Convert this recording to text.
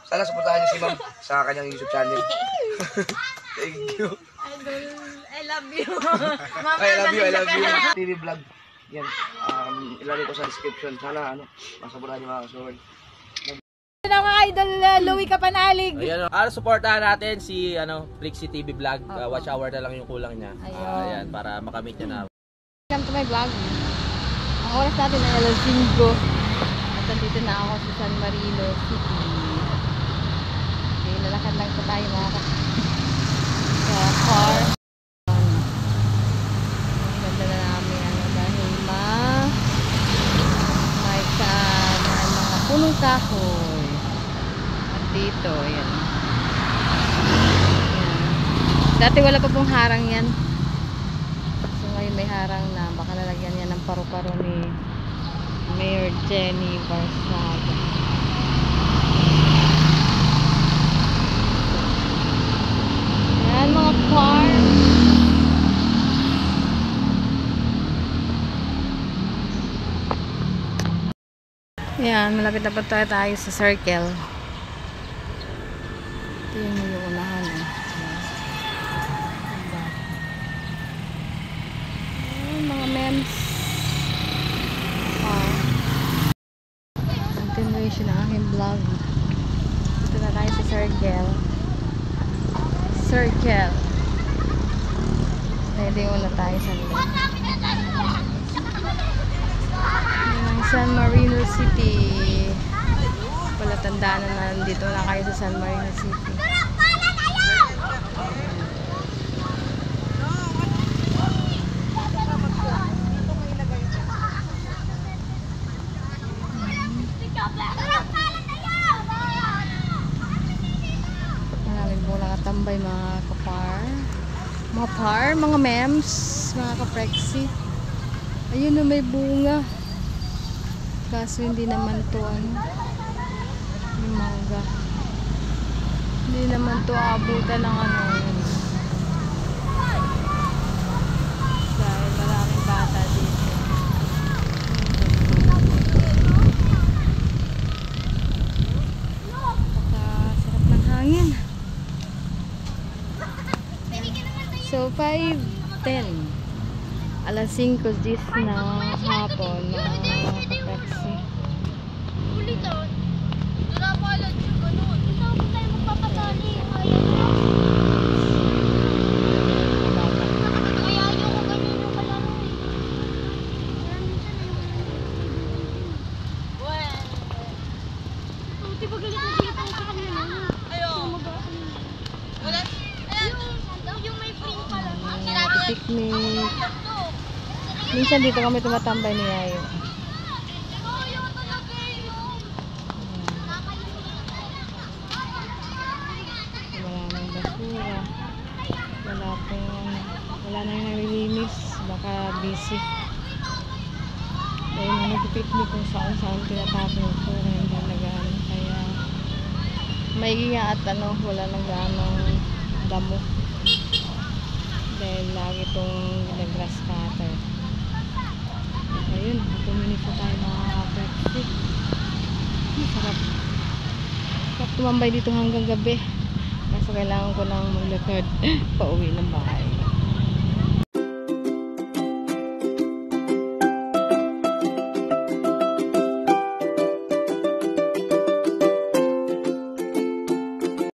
Sana supportahan niyo si ma'am sa kanyang YouTube channel. Thank you. Idol, I love you. I love you, I love you. TV vlog. Yan. Ilalagay ko sa description. Sana masupportahan niyo mga kasuward. Ito mga idol, Louie Kapanalig. Ayan, supportahan natin si Flixie TV vlog. Watch hour na lang yung kulang niya. Ayan, para makamit niya na. Welcome to my vlog. Ang oras natin ay alas 5. At nandito na ako sa San Marino City. Okay, lalakad lang pa tayo mga sa car. Ang ganda na namin dahil may mga punong kahoy. Dito, ayan. Dati wala pa pong harang yan. So ngayon may harang na. Baka lalagyan yan ng paru-paro ni Mayor Jenny Barsaga. Ayan mga farm. Ayan, malapit na pa tayo sa circle. Ito yung unahan eh. Mga memes. Continuation ng aking vlog. Dito na tayo sa circle. Ready muna tayo sa loob. San Marino City. Palatandaan na nandito na kayo sa San Marino City. Maraming po nakatambay mga kapar. Mga mems, mga kaprexy. Ayun na may bunga. Kaso hindi naman to yung mangga. Hindi naman to abutan ng dahil maraming bata dito. Sarap ng hangin. So 5:10. Alas 5:10 na hapon mga taxi. Picnic. Minsan dito kami tumatambay ni Yayo. Wala nang basura. Wala na yung nalilinis. Baka busy. Dahil na nag-picnic kung saan tinatapon yung basura. Hindi nag-ano. Kaya maigi nga at wala nang ganong damo. Dahil lagi itong grass cutter. Ayun, 2 minutes na tayo mga Pepsi. Sarap. Sarap tumambay dito hanggang gabi. Kaso kailangan ko nang maglakad pauwi ng bahay.